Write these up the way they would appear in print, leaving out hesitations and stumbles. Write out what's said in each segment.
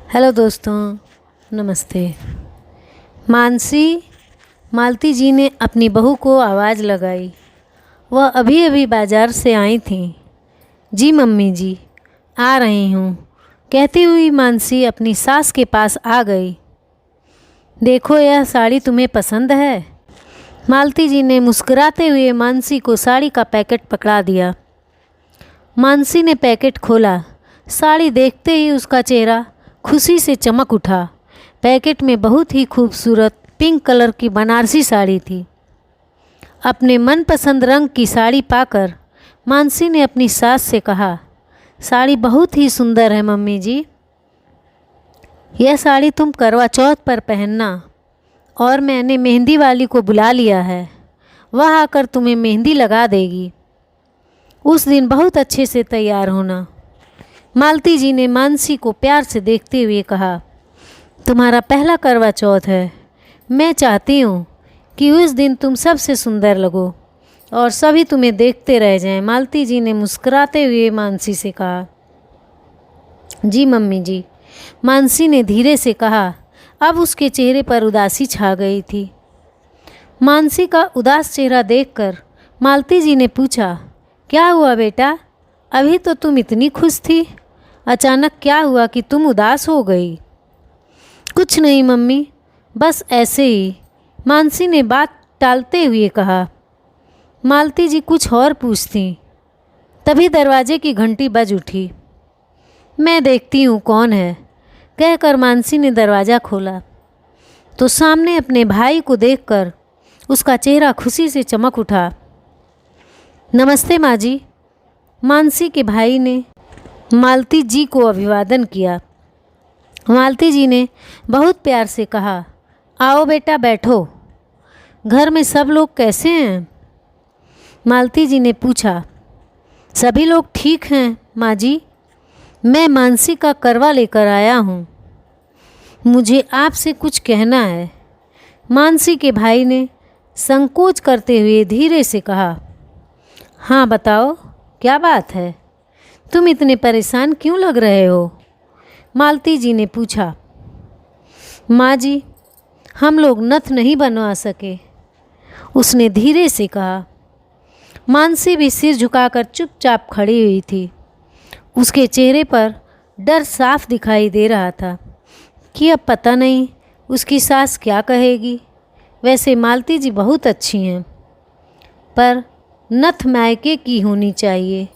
Hello दोस्तों, नमस्ते। मालती जी ने अपनी बहू को आवाज़ लगाई। वह अभी अभी बाज़ार से आई थीं। जी मम्मी जी, आ रही हूँ, कहती हुई मानसी अपनी सास के पास आ गई। देखो, यह साड़ी तुम्हें पसंद है? मालती जी ने मुस्कुराते हुए मानसी को साड़ी का पैकेट पकड़ा दिया। मानसी ने पैकेट खोला। साड़ी देखते ही उसका चेहरा खुशी से चमक उठा। पैकेट में बहुत ही खूबसूरत पिंक कलर की बनारसी साड़ी थी। अपने मनपसंद रंग की साड़ी पाकर मानसी ने अपनी सास से कहा, साड़ी बहुत ही सुंदर है मम्मी जी। यह साड़ी तुम करवा चौथ पर पहनना, और मैंने मेहंदी वाली को बुला लिया है, वह आकर तुम्हें मेहंदी लगा देगी। उस दिन बहुत अच्छे से तैयार होना। मालती जी ने मानसी को प्यार से देखते हुए कहा, तुम्हारा पहला करवा चौथ है। मैं चाहती हूँ कि उस दिन तुम सबसे सुंदर लगो और सभी तुम्हें देखते रह जाएं। मालती जी ने मुस्कुराते हुए मानसी से कहा। जी मम्मी जी, मानसी ने धीरे से कहा। अब उसके चेहरे पर उदासी छा गई थी। मानसी का उदास चेहरा देखकर मालती जी ने पूछा, क्या हुआ बेटा? अभी तो तुम इतनी खुश थी, अचानक क्या हुआ कि तुम उदास हो गई? कुछ नहीं मम्मी, बस ऐसे ही, मानसी ने बात टालते हुए कहा। मालती जी कुछ और पूछती, तभी दरवाजे की घंटी बज उठी। मैं देखती हूँ कौन है, कहकर मानसी ने दरवाज़ा खोला तो सामने अपने भाई को देखकर उसका चेहरा खुशी से चमक उठा। नमस्ते माँ जी। मानसी के भाई ने मालती जी को अभिवादन किया। मालती जी ने बहुत प्यार से कहा, आओ बेटा बैठो। घर में सब लोग कैसे हैं? मालती जी ने पूछा। सभी लोग ठीक हैं माँ जी। मैं मानसी का करवा लेकर आया हूँ, मुझे आपसे कुछ कहना है। मानसी के भाई ने संकोच करते हुए धीरे से कहा। हाँ बताओ, क्या बात है? तुम इतने परेशान क्यों लग रहे हो? मालती जी ने पूछा। माँ जी, हम लोग नथ नहीं बनवा सके, उसने धीरे से कहा। मानसी भी सिर झुकाकर चुपचाप खड़ी हुई थी। उसके चेहरे पर डर साफ दिखाई दे रहा था कि अब पता नहीं उसकी सास क्या कहेगी। वैसे मालती जी बहुत अच्छी हैं, पर नथ मायके की होनी चाहिए,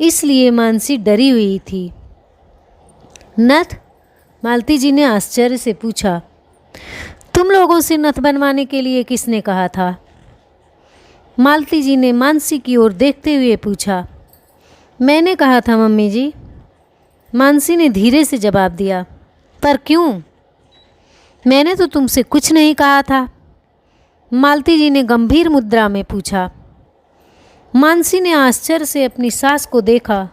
इसलिए मानसी डरी हुई थी। नथ? मालती जी ने आश्चर्य से पूछा। तुम लोगों से नथ बनवाने के लिए किसने कहा था? मालती जी ने मानसी की ओर देखते हुए पूछा। मैंने कहा था मम्मी जी, मानसी ने धीरे से जवाब दिया। पर क्यों? मैंने तो तुमसे कुछ नहीं कहा था, मालती जी ने गंभीर मुद्रा में पूछा। मानसी ने आश्चर्य से अपनी सास को देखा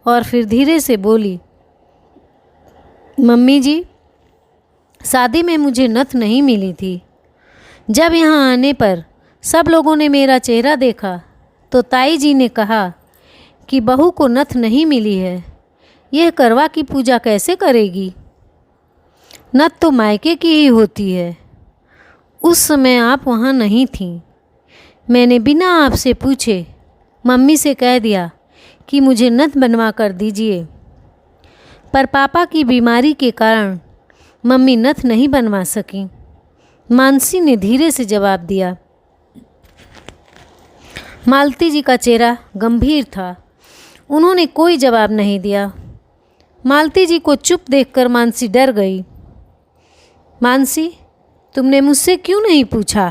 और फिर धीरे से बोली, मम्मी जी, शादी में मुझे नथ नहीं मिली थी। जब यहाँ आने पर सब लोगों ने मेरा चेहरा देखा तो ताई जी ने कहा कि बहू को नथ नहीं मिली है, यह करवा की पूजा कैसे करेगी? नथ तो मायके की ही होती है। उस समय आप वहाँ नहीं थीं। मैंने बिना आपसे पूछे मम्मी से कह दिया कि मुझे नथ बनवा कर दीजिए, पर पापा की बीमारी के कारण मम्मी नथ नहीं बनवा सकी, मानसी ने धीरे से जवाब दिया। मालती जी का चेहरा गंभीर था। उन्होंने कोई जवाब नहीं दिया। मालती जी को चुप देखकर मानसी डर गई। मानसी, तुमने मुझसे क्यों नहीं पूछा?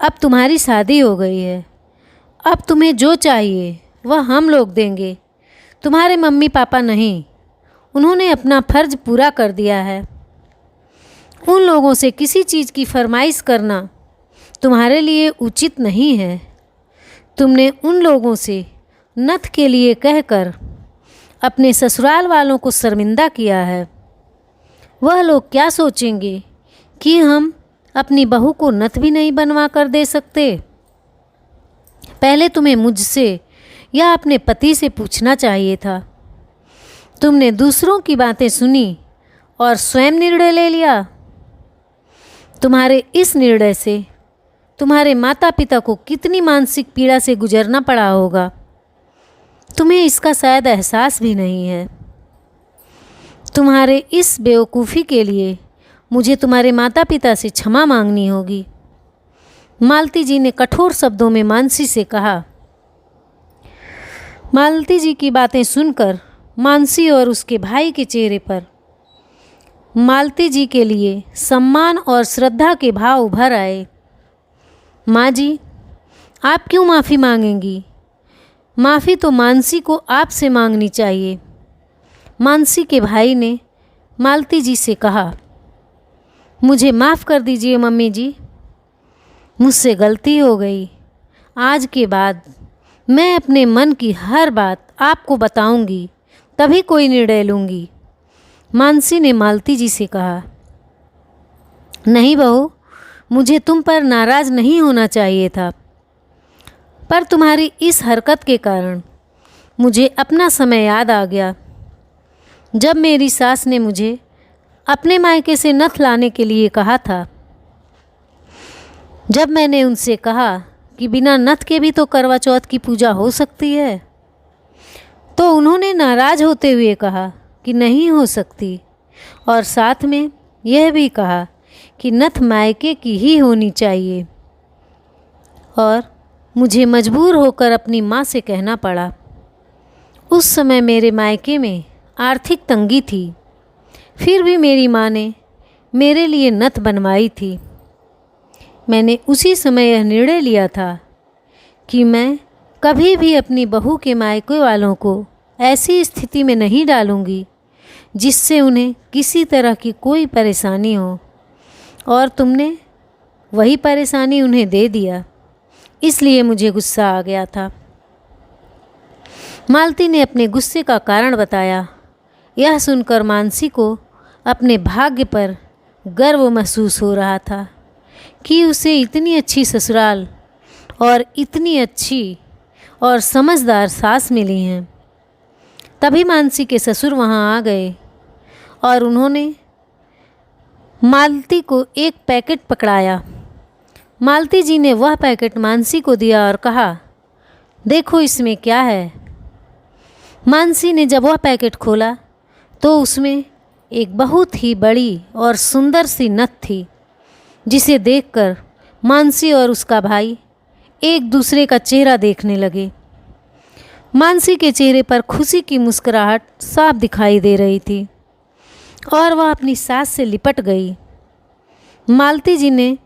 अब तुम्हारी शादी हो गई है, अब तुम्हें जो चाहिए वह हम लोग देंगे, तुम्हारे मम्मी पापा नहीं। उन्होंने अपना फ़र्ज पूरा कर दिया है। उन लोगों से किसी चीज़ की फरमाइश करना तुम्हारे लिए उचित नहीं है। तुमने उन लोगों से नथ के लिए कहकर अपने ससुराल वालों को शर्मिंदा किया है। वह लोग क्या सोचेंगे कि हम अपनी बहू को नथ भी नहीं बनवा कर दे सकते? पहले तुम्हें मुझसे या अपने पति से पूछना चाहिए था। तुमने दूसरों की बातें सुनी और स्वयं निर्णय ले लिया। तुम्हारे इस निर्णय से तुम्हारे माता पिता को कितनी मानसिक पीड़ा से गुजरना पड़ा होगा, तुम्हें इसका शायद एहसास भी नहीं है। तुम्हारे इस बेवकूफ़ी के लिए मुझे तुम्हारे माता पिता से क्षमा मांगनी होगी। मालती जी ने कठोर शब्दों में मानसी से कहा। मालती जी की बातें सुनकर मानसी और उसके भाई के चेहरे पर मालती जी के लिए सम्मान और श्रद्धा के भाव उभर आए। माँ जी, आप क्यों माफ़ी मांगेंगी? माफ़ी तो मानसी को आपसे मांगनी चाहिए। मानसी के भाई ने मालती जी से कहा। मुझे माफ़ कर दीजिए मम्मी जी, मुझसे गलती हो गई। आज के बाद मैं अपने मन की हर बात आपको बताऊंगी, तभी कोई निर्णय लूँगी। मानसी ने मालती जी से कहा। नहीं बहू, मुझे तुम पर नाराज़ नहीं होना चाहिए था, पर तुम्हारी इस हरकत के कारण मुझे अपना समय याद आ गया, जब मेरी सास ने मुझे अपने मायके से नथ लाने के लिए कहा था। जब मैंने उनसे कहा कि बिना नथ के भी तो करवा चौथ की पूजा हो सकती है, तो उन्होंने नाराज़ होते हुए कहा कि नहीं हो सकती, और साथ में यह भी कहा कि नथ मायके की ही होनी चाहिए। और मुझे मजबूर होकर अपनी माँ से कहना पड़ा। उस समय मेरे मायके में आर्थिक तंगी थी, फिर भी मेरी माँ ने मेरे लिए नथ बनवाई थी। मैंने उसी समय यह निर्णय लिया था कि मैं कभी भी अपनी बहू के मायके वालों को ऐसी स्थिति में नहीं डालूंगी जिससे उन्हें किसी तरह की कोई परेशानी हो, और तुमने वही परेशानी उन्हें दे दिया, इसलिए मुझे गुस्सा आ गया था। मालती ने अपने गुस्से का कारण बताया। यह सुनकर मानसी को अपने भाग्य पर गर्व महसूस हो रहा था कि उसे इतनी अच्छी ससुराल और इतनी अच्छी और समझदार सास मिली हैं। तभी मानसी के ससुर वहाँ आ गए और उन्होंने मालती को एक पैकेट पकड़ाया। मालती जी ने वह पैकेट मानसी को दिया और कहा, देखो इसमें क्या है। मानसी ने जब वह पैकेट खोला तो उसमें एक बहुत ही बड़ी और सुंदर सी नथ थी, जिसे देखकर मानसी और उसका भाई एक दूसरे का चेहरा देखने लगे। मानसी के चेहरे पर खुशी की मुस्कुराहट साफ दिखाई दे रही थी और वह अपनी सास से लिपट गई। मालती जी ने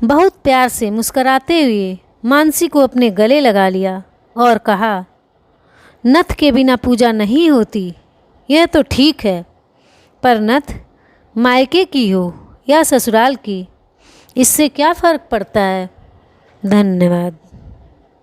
बहुत प्यार से मुस्कुराते हुए मानसी को अपने गले लगा लिया और कहा, नथ के बिना पूजा नहीं होती, यह तो ठीक है, पर नथ मायके की हो या ससुराल की, इससे क्या फ़र्क पड़ता है। धन्यवाद।